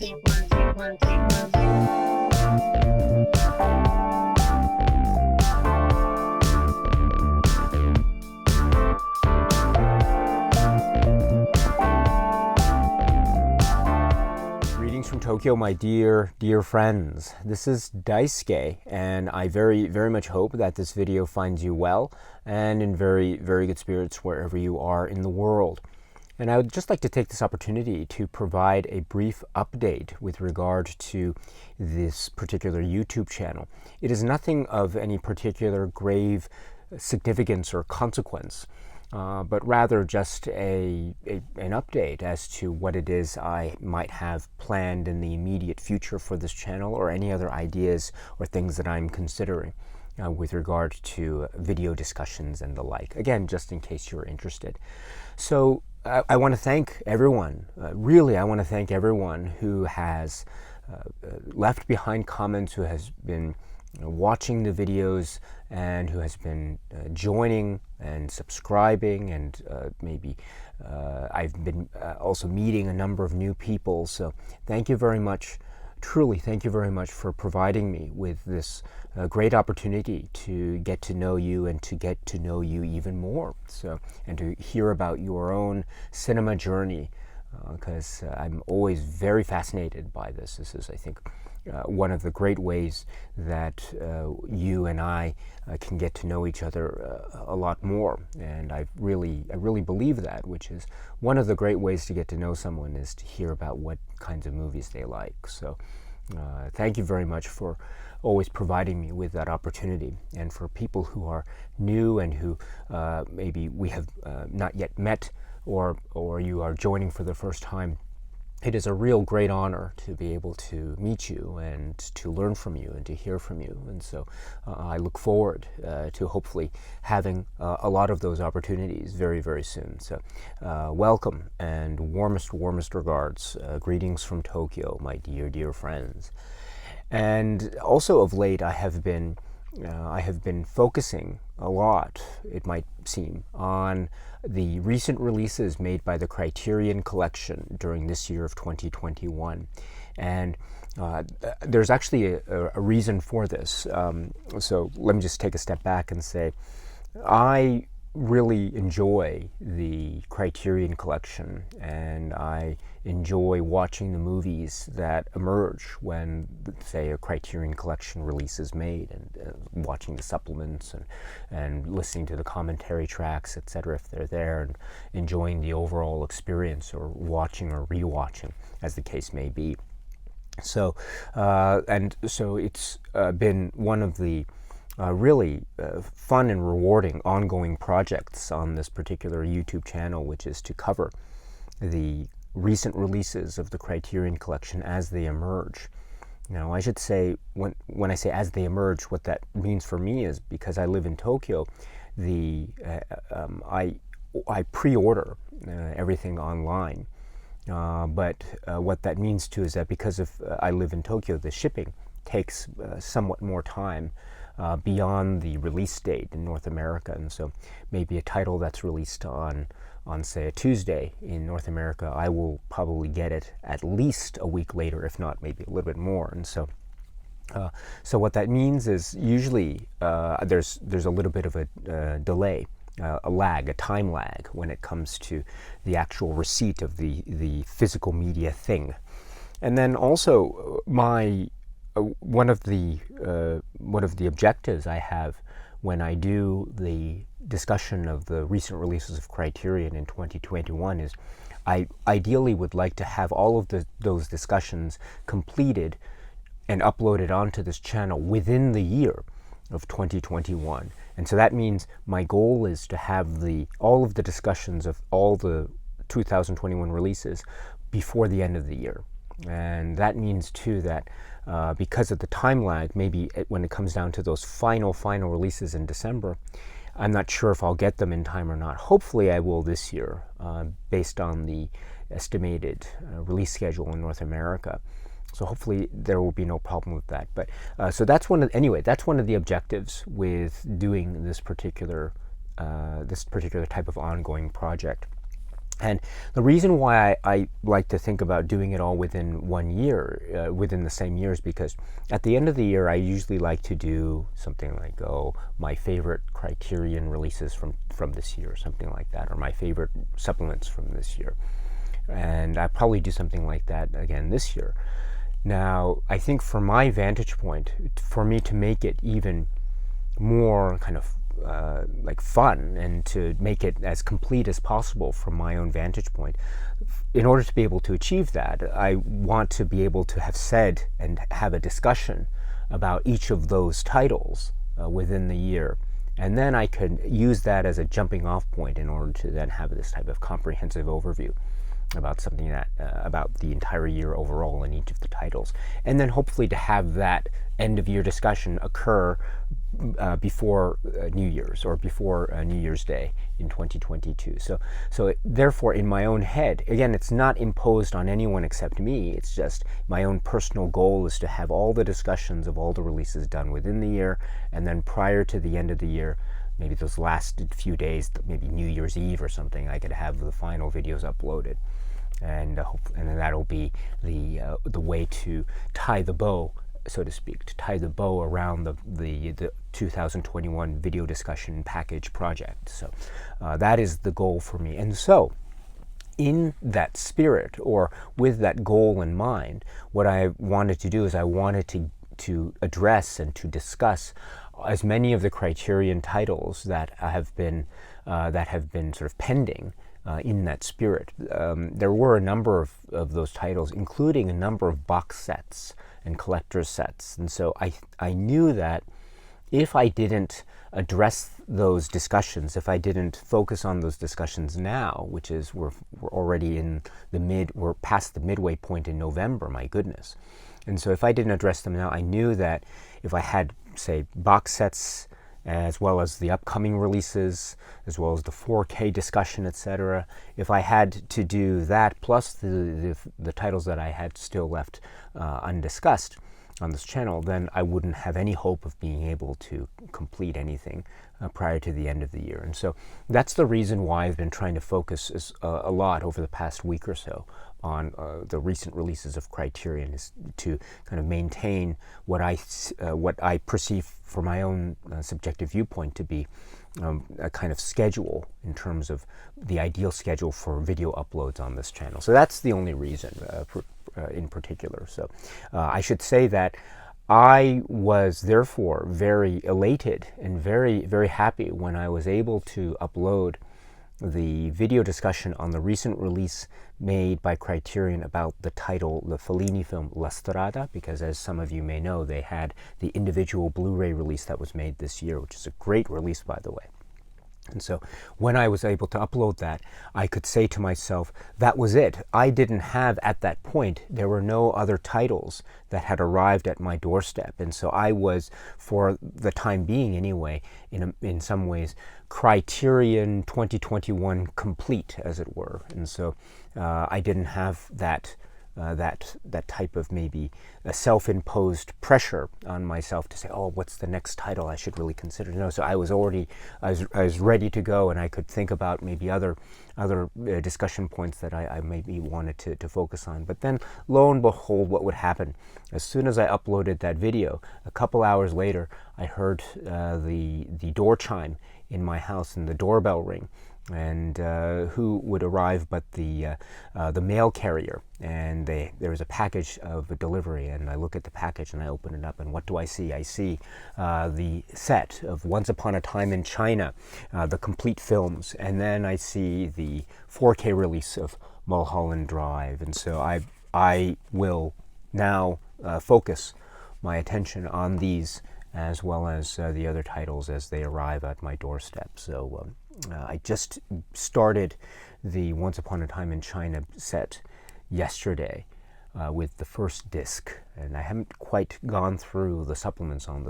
Greetings from Tokyo, my dear friends. This is Daisuke, and I very much hope that this video finds you well and in very good spirits wherever you are in the world. And I would just like to take this opportunity to provide a brief update with regard to this particular YouTube channel. It is nothing of any particular grave significance or consequence, but rather just an update as to what it is I might have planned in the immediate future for this channel, or any other ideas or things that I'm considering with regard to video discussions and the like. Again, just in case you're interested. So I want to thank everyone, really I want to thank everyone who has left behind comments, who has been watching the videos, and who has been joining and subscribing, and maybe I've been also meeting a number of new people. So thank you very much, truly thank you very much for providing me with this great opportunity to get to know you and to get to know you even more. So, and to hear about your own cinema journey, because I'm always very fascinated by this. This is, I think, one of the great ways that you and I can get to know each other a lot more. And I really believe that, which is one of the great ways to get to know someone, is to hear about what kinds of movies they like. So thank you very much for always providing me with that opportunity. And for people who are new and who maybe we have not yet met, or you are joining for the first time, it is a real great honor to be able to meet you and to learn from you and to hear from you. And so I look forward to hopefully having a lot of those opportunities very soon. So welcome, and warmest regards. Greetings from Tokyo, my dear friends. And also of late, I have been focusing a lot, it might seem, on the recent releases made by the Criterion Collection during this year of 2021. And there's actually a reason for this. So let me just take a step back and say, I really enjoy the Criterion Collection, and I enjoy watching the movies that emerge when, say, a Criterion Collection release is made, and watching the supplements and listening to the commentary tracks, etc., if they're there, and enjoying the overall experience, or watching or rewatching, as the case may be. So and so it's been one of the really fun and rewarding ongoing projects on this particular YouTube channel, which is to cover the recent releases of the Criterion Collection as they emerge. Now, I should say, when I say as they emerge, what that means for me is, because I live in Tokyo, I pre-order everything online. But what that means too is that because I live in Tokyo, the shipping takes somewhat more time beyond the release date in North America. And so maybe a title that's released on say a Tuesday in North America, I will probably get it at least a week later, if not maybe a little bit more. And so so what that means is, usually there's a little bit of a delay, a time lag, when it comes to the actual receipt of the physical media thing. And then also one of the objectives I have when I do the discussion of the recent releases of Criterion in 2021 is, I ideally would like to have all of those discussions completed and uploaded onto this channel within the year of 2021. And so that means my goal is to have all of the discussions of all the 2021 releases before the end of the year. And that means too that because of the time lag, maybe when it comes down to those final releases in December, I'm not sure if I'll get them in time or not. Hopefully I will this year, based on the estimated release schedule in North America. So hopefully there will be no problem with that. But so that's one of the objectives with doing this particular type of ongoing project. And the reason why I like to think about doing it all within 1 year, within the same year, is because at the end of the year, I usually like to do something like, my favorite Criterion releases from this year, or something like that, or my favorite supplements from this year. And I probably do something like that again this year. Now, I think from my vantage point, for me to make it even more kind of like fun, and to make it as complete as possible from my own vantage point, in order to be able to achieve that, I want to be able to have said and have a discussion about each of those titles within the year. And then I could use that as a jumping off point in order to then have this type of comprehensive overview about something that about the entire year overall in each of the titles, and then hopefully to have that end of year discussion occur before New Year's, or before New Year's Day in 2022. So therefore, in my own head, again, it's not imposed on anyone except me. It's just my own personal goal is to have all the discussions of all the releases done within the year, and then prior to the end of the year, maybe those last few days, maybe New Year's Eve or something, I could have the final videos uploaded. And then that'll be the way to tie the bow, so to speak, to tie the bow around the 2021 video discussion package project. So that is the goal for me. And so, in that spirit, or with that goal in mind, what I wanted to do is I wanted to address and to discuss as many of the Criterion titles that have been sort of pending. In that spirit. There were a number of those titles, including a number of box sets and collector's sets. And so I knew that if I didn't address those discussions, if I didn't focus on those discussions now, which is we're already in we're past the midway point in November, my goodness. And so if I didn't address them now, I knew that if I had, say, box sets, as well as the upcoming releases, as well as the 4K discussion, etc. If I had to do that, plus the titles that I had still left undiscussed on this channel, then I wouldn't have any hope of being able to complete anything prior to the end of the year. And so that's the reason why I've been trying to focus a lot over the past week or so on the recent releases of Criterion, is to kind of maintain what I perceive for my own subjective viewpoint to be a kind of schedule in terms of the ideal schedule for video uploads on this channel. So that's the only reason in particular. So I should say that I was therefore very elated and very, very happy when I was able to upload the video discussion on the recent release made by Criterion about the Fellini film La Strada, because as some of you may know, they had the individual Blu-ray release that was made this year, which is a great release, by the way. And so when I was able to upload that, I could say to myself, that was it. I didn't have, at that point, there were no other titles that had arrived at my doorstep. And so I was, for the time being anyway, in some ways, Criterion 2021 complete, as it were. And so I didn't have that type of maybe a self-imposed pressure on myself to say, what's the next title I should really consider? No, so I was ready to go, and I could think about maybe other discussion points that I maybe wanted to focus on. But then, lo and behold, what would happen? As soon as I uploaded that video, a couple hours later, I heard the door chime in my house and the doorbell ring. And who would arrive but the mail carrier, and there was a package of a delivery, and I look at the package and I open it up, and what do I see? I see the set of Once Upon a Time in China, the complete films, and then I see the 4K release of Mulholland Drive. And so I will now focus my attention on these, as well as the other titles as they arrive at my doorstep. So I just started the Once Upon a Time in China set yesterday with the first disc, and I haven't quite gone through the supplements on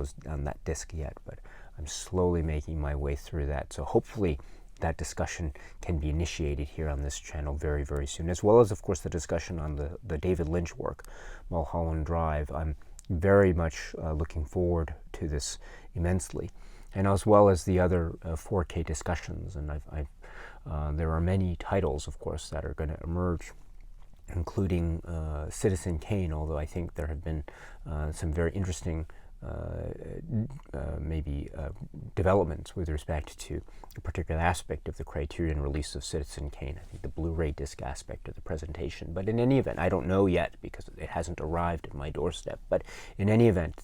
that disc yet, but I'm slowly making my way through that. So hopefully that discussion can be initiated here on this channel very, very soon, as well as, of course, the discussion on the David Lynch work, Mulholland Drive. I'm very much looking forward to this immensely, and as well as the other 4K discussions. And I've There are many titles, of course, that are going to emerge, including Citizen Kane, although I think there have been some very interesting developments with respect to a particular aspect of the Criterion release of Citizen Kane. I think the Blu-ray disc aspect of the presentation. But in any event, I don't know yet because it hasn't arrived at my doorstep. But in any event,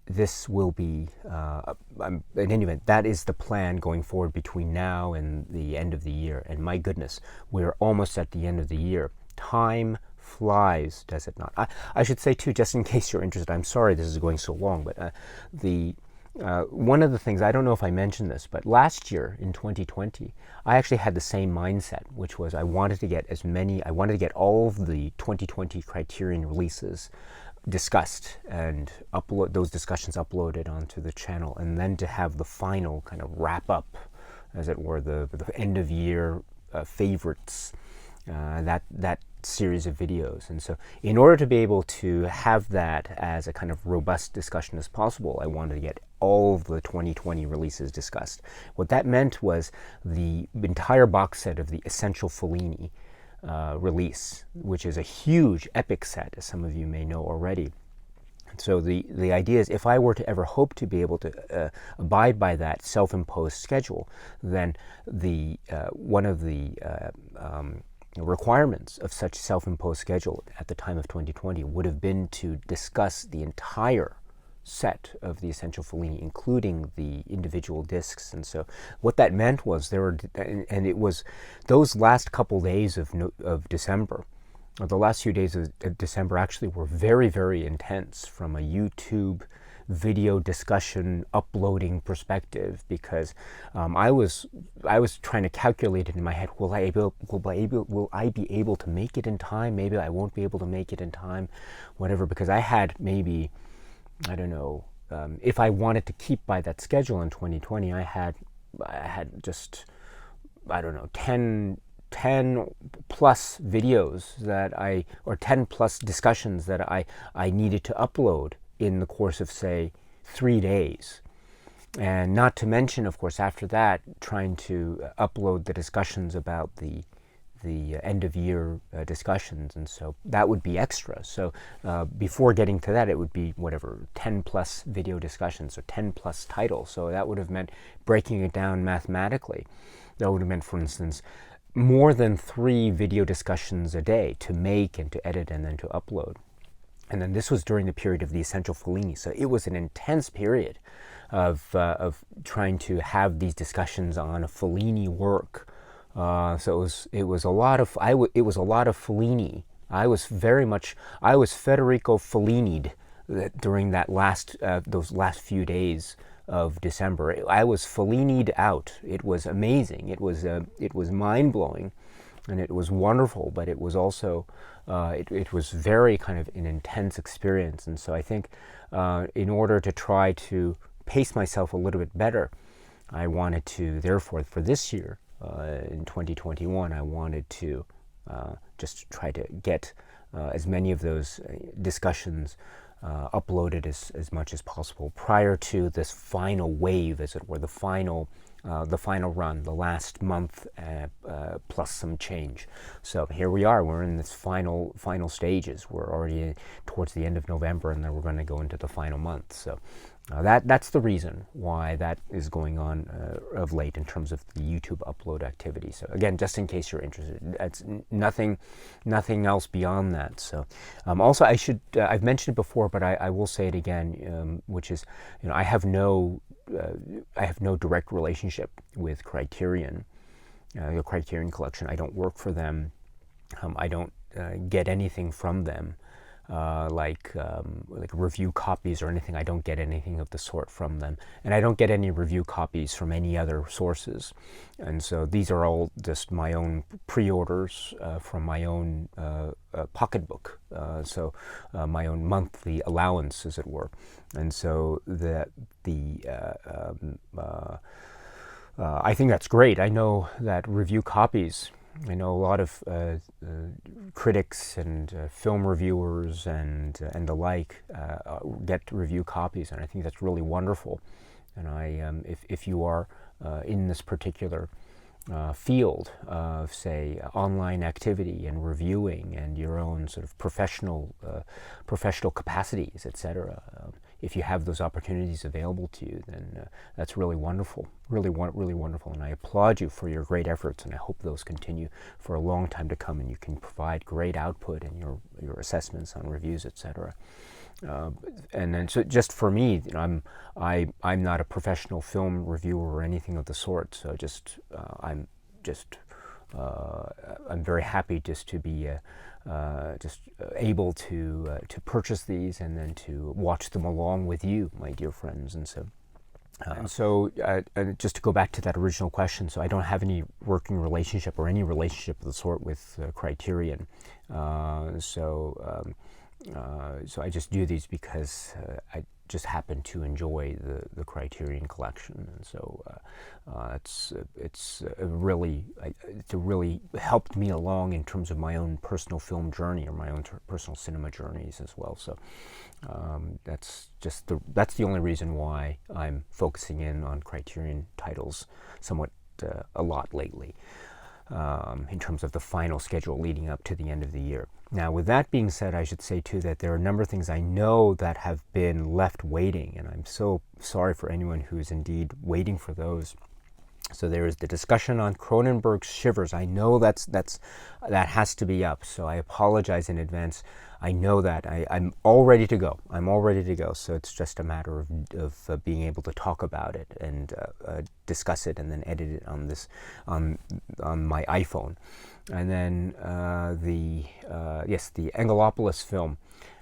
this will be, in any event, that is the plan going forward between now and the end of the year. And my goodness, we're almost at the end of the year. Time flies, does it not? I should say, too, just in case you're interested, I'm sorry this is going so long, but one of the things, I don't know if I mentioned this, but last year in 2020, I actually had the same mindset, which was I wanted to get all of the 2020 Criterion releases discussed and upload those discussions uploaded onto the channel, and then to have the final kind of wrap up, as it were, the end of year favorites, that series of videos. And so in order to be able to have that as a kind of robust discussion as possible, I wanted to get all of the 2020 releases discussed. What that meant was the entire box set of the Essential Fellini release, which is a huge epic set, as some of you may know already. So the idea is, if I were to ever hope to be able to abide by that self-imposed schedule, then one of the requirements of such self-imposed schedule at the time of 2020 would have been to discuss the entire set of the Essential Fellini, including the individual discs. And so what that meant was it was those last couple days of December, or the last few days of December actually were very, very intense from a YouTube video discussion uploading perspective, because I was trying to calculate it in my head. Will I be able to make it in time? Maybe I won't be able to make it in time, whatever. Because I had maybe, I don't know, if I wanted to keep by that schedule in 2020, I had just, I don't know, 10 plus videos or 10 plus discussions that I needed to upload in the course of, say, 3 days. And not to mention, of course, after that, trying to upload the discussions about the end of year discussions. And so that would be extra. So before getting to that, it would be 10 plus video discussions or 10 plus titles. So that would have meant, breaking it down mathematically, that would have meant, for instance, more than 3 video discussions a day to make and to edit and then to upload. And then this was during the period of the Essential Fellini. So it was an intense period of trying to have these discussions on a Fellini work. So it was a lot of Fellini. I was Federico Fellini'd during those last few days of December. I was Fellini'd out. It was amazing. It was mind blowing. And it was wonderful, but it was also, it was very kind of an intense experience. And so I think in order to try to pace myself a little bit better, I wanted to, therefore, for this year, in 2021, I wanted to just try to get as many of those discussions uploaded as much as possible prior to this final wave, as it were, the final run, the last month plus some change. So here we are. We're in this final stages. We're already towards the end of November, and then we're going to go into the final month. So that's the reason why that is going on of late in terms of the YouTube upload activity. So again, just in case you're interested, that's nothing else beyond that. So also, I've mentioned it before, but I will say it again, which is, I have no direct relationship with Criterion, the Criterion Collection. I don't work for them. I don't get anything from them, like review copies or anything. I don't get anything of the sort from them, and I don't get any review copies from any other sources. And so these are all just my own pre-orders from my own pocketbook, so my own monthly allowance, as it were. And so I think that's great. I know that review copies, I know a lot of critics and film reviewers and the like get review copies, and I think that's really wonderful. And if you are in this particular field of, say, online activity and reviewing and your own sort of professional capacities, etc. If you have those opportunities available to you, then that's really wonderful, really wonderful. And I applaud you for your great efforts, and I hope those continue for a long time to come, and you can provide great output in your assessments on reviews, etc. And then, so just for me, you know, I'm not a professional film reviewer or anything of the sort. So I'm very happy just to be able to purchase these and then to watch them along with you, my dear friends. And so, just to go back to that original question, so I don't have any working relationship or any relationship of the sort with Criterion. So I just do these because I just happen to enjoy the Criterion collection, and so it's really helped me along in terms of my own personal film journey or my own personal cinema journeys as well. So that's the only reason why I'm focusing in on Criterion titles somewhat a lot lately. In terms of the final schedule leading up to the end of the year. Now, with that being said, I should say too that there are a number of things I know that have been left waiting, and I'm so sorry for anyone who is indeed waiting for those. So there is the discussion on Cronenberg's Shivers. I know that has to be up, so I apologize in advance. I know that. I'm all ready to go. So it's just a matter of being able to talk about it and discuss it and then edit it on my iPhone. And then the Angelopoulos film.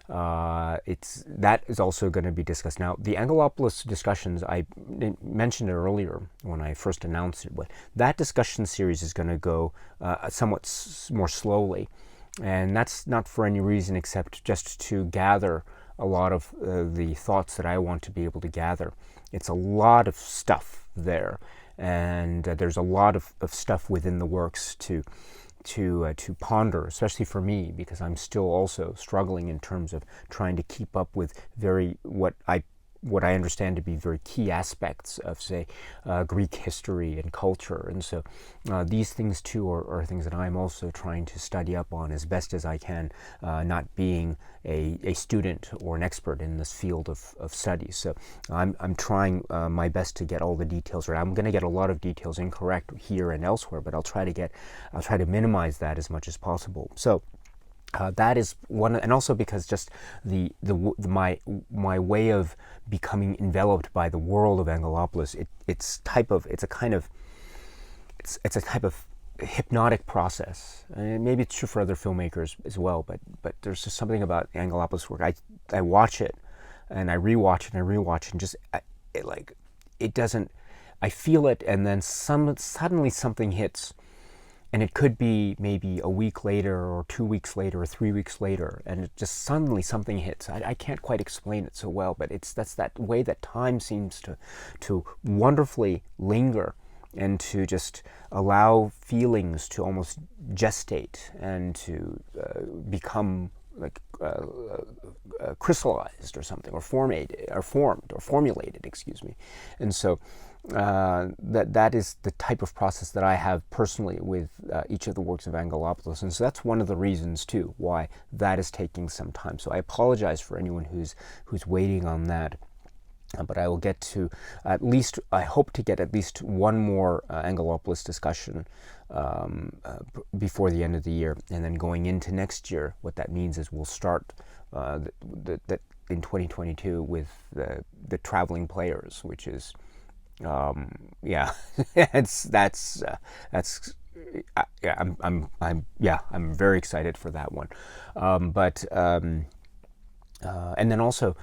That is also going to be discussed. Now, the Angelopoulos discussions, I mentioned it earlier when I first announced it, but that discussion series is going to go somewhat more slowly. And that's not for any reason except just to gather a lot of the thoughts that I want to be able to gather. It's a lot of stuff there, and there's a lot of stuff within the works to ponder, especially for me, because I'm still also struggling in terms of trying to keep up with what I understand to be very key aspects of, say, Greek history and culture. And so these things too are things that I'm also trying to study up on as best as I can, not being a student or an expert in this field of studies. So I'm trying my best to get all the details right. I'm going to get a lot of details incorrect here and elsewhere, but I'll try to minimize that as much as possible. So that is one, and also because just my way of becoming enveloped by the world of Angelopoulos, it's a type of hypnotic process. And maybe it's true for other filmmakers as well, but there's just something about Angelopoulos work. I watch it and I rewatch it and just it doesn't. I feel it, and then suddenly something hits. And it could be maybe a week later or 2 weeks later or 3 weeks later, and it just suddenly something hits. I can't quite explain it so well, but that's that way that time seems to wonderfully linger and to just allow feelings to almost gestate and to become like crystallized or something, or formed or formulated, excuse me. And so that is the type of process that I have personally with each of the works of Angelopoulos, and so that's one of the reasons too why that is taking some time. So I apologize for anyone who's waiting on that. But I will get to I hope to get at least one more Angelopoulos discussion before the end of the year. And then going into next year, what that means is we'll start in 2022 with the Traveling Players, which is, I'm very excited for that one. And then also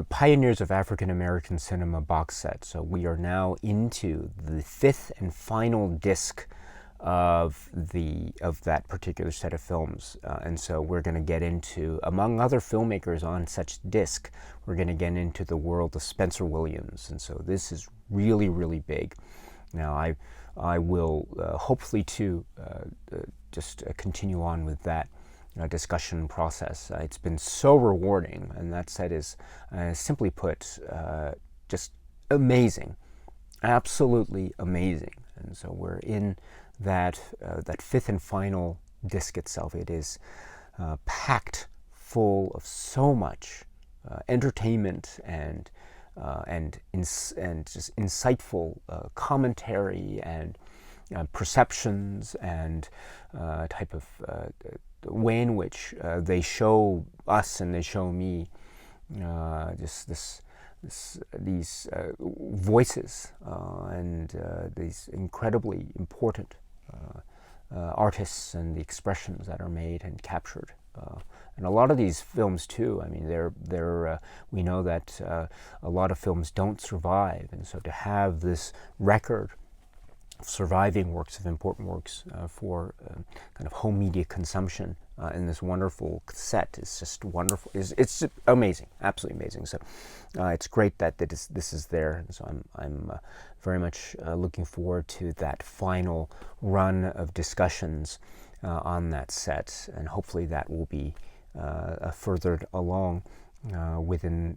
Pioneers of African American Cinema box set. So we are now into the 5th and final disc of that particular set of films, and so we're going to get into, among other filmmakers on such disc, we're going to get into the world of Spencer Williams, and so this is really, really big. Now I will hopefully too just continue on with that discussion process. It's been so rewarding, and that set is simply put just amazing. absolutely amazing. And so we're in that fifth and final disc itself. It is packed full of so much entertainment and just insightful commentary and perceptions and type of way in which they show us and they show me just these voices and these incredibly important artists and the expressions that are made and captured. And a lot of these films too, I mean, we know that a lot of films don't survive, and so to have this record of surviving works, of important works for kind of home media consumption in this wonderful set is just wonderful. It's amazing, absolutely amazing. So it's great that this is there, and so I'm very much looking forward to that final run of discussions on that set, and hopefully that will be furthered along within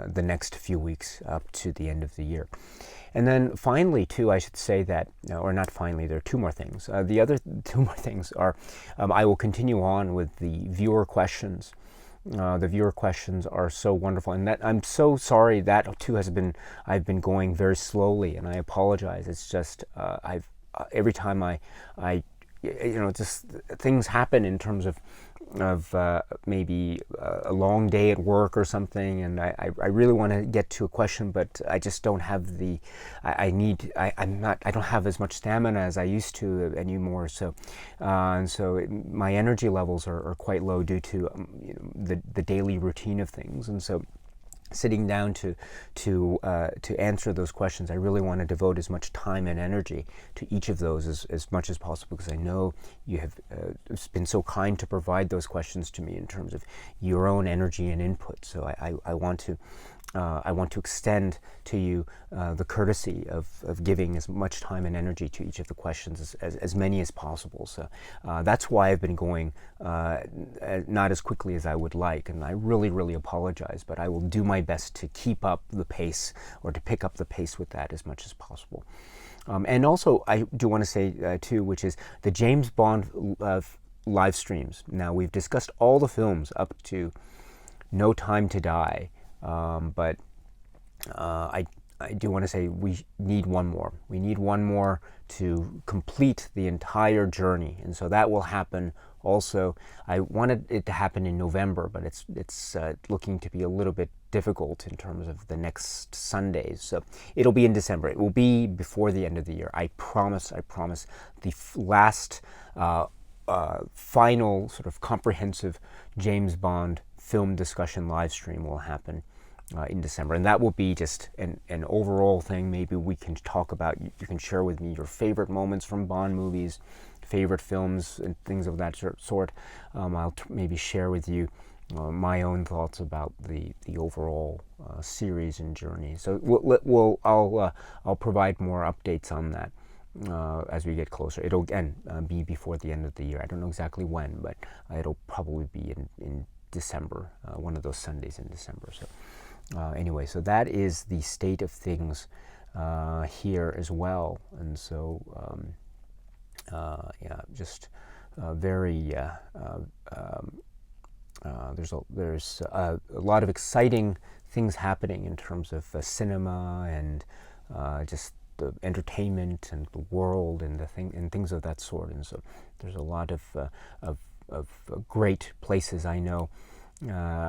the next few weeks up to the end of the year. And then finally, too, I should say that, or not finally, there are two more things. The other two more things are I will continue on with the viewer questions. The viewer questions are so wonderful, and that I'm so sorry that too I've been going very slowly, and I apologize. It's just every time I just things happen in terms of maybe a long day at work or something, and I really want to get to a question, but I just don't have I don't have as much stamina as I used to anymore. So and so my energy levels are quite low due to the daily routine of things, and so sitting down to answer those questions, I really want to devote as much time and energy to each of those as much as possible, because I know you have been so kind to provide those questions to me in terms of your own energy and input. So I want to extend to you the courtesy of giving as much time and energy to each of the questions as many as possible. So that's why I've been going not as quickly as I would like, and I really, really apologize, but I will do my best to keep up the pace, or to pick up the pace with that as much as possible. And also, I do want to say, too, which is the James Bond live streams. Now, we've discussed all the films up to No Time to Die, but I do want to say we need one more. We need one more to complete the entire journey, and so that will happen also. I wanted it to happen in November, but it's looking to be a little bit difficult in terms of the next Sundays. So it'll be in December. It will be before the end of the year. I promise. The last final sort of comprehensive James Bond film discussion live stream will happen in December, and that will be just an overall thing. Maybe we can talk about, you can share with me your favorite moments from Bond movies, favorite films, and things of that sort. I'll maybe share with you my own thoughts about the overall series and journey. So I'll provide more updates on that as we get closer. It'll again be before the end of the year. I don't know exactly when, but it'll probably be in December, one of those Sundays in December. So anyway, so that is the state of things here as well, and so just very. There's a lot of exciting things happening in terms of cinema and just the entertainment and the world and things of that sort, and so there's a lot of great places I know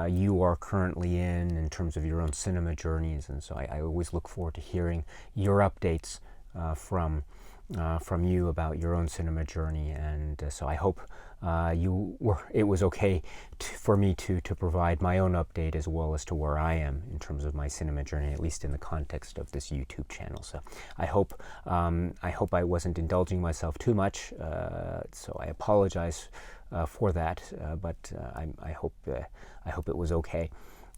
you are currently in terms of your own cinema journeys, and so I always look forward to hearing your updates from you about your own cinema journey, and so I hope it was okay for me to provide my own update as well as to where I am in terms of my cinema journey, at least in the context of this YouTube channel. So I hope I wasn't indulging myself too much, so I apologize for that, but I hope it was okay.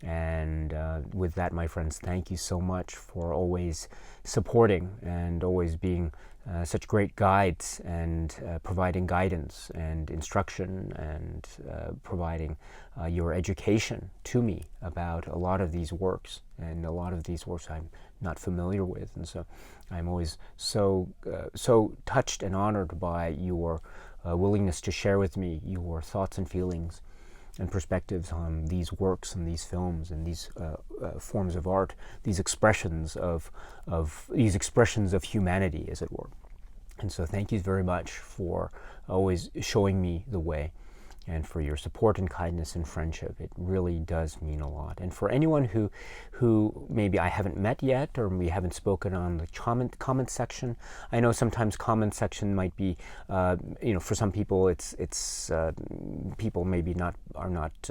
And with that, my friends, thank you so much for always supporting and always being such great guides and providing guidance and instruction and providing your education to me about a lot of these works. And a lot of these works I'm not familiar with. And so I'm always so touched and honored by your willingness to share with me your thoughts and feelings and perspectives on these works and these films and these forms of art, these expressions of humanity, as it were. And so thank you very much for always showing me the way, and for your support and kindness and friendship. It really does mean a lot. And for anyone who maybe I haven't met yet, or we haven't spoken on the comment section, I know sometimes comment section might be, for some people it's people maybe are not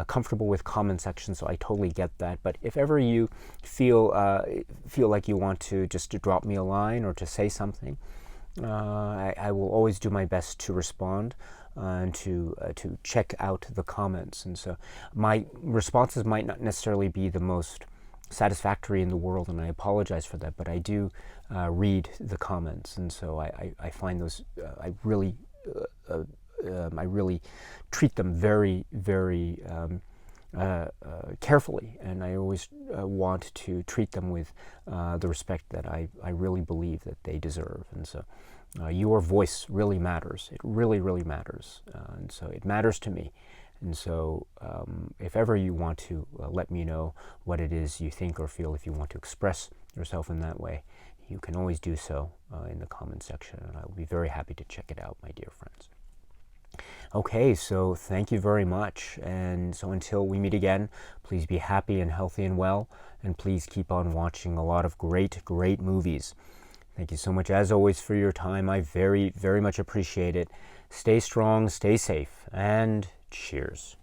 comfortable with comment section, so I totally get that. But if ever you feel like you want to just drop me a line or to say something, I will always do my best to respond and to check out the comments. And so my responses might not necessarily be the most satisfactory in the world, and I apologize for that, but I do read the comments, and so I find those I really treat them very, very carefully, and I always want to treat them with the respect that I really believe that they deserve. And so your voice really matters. It really, really matters. And so it matters to me. And so if ever you want to let me know what it is you think or feel, if you want to express yourself in that way, you can always do so in the comment section, and I will be very happy to check it out, my dear friends. Okay, so thank you very much. And so until we meet again, please be happy and healthy and well, and please keep on watching a lot of great, great movies. Thank you so much, as always, for your time. I very, very much appreciate it. Stay strong, stay safe, and cheers.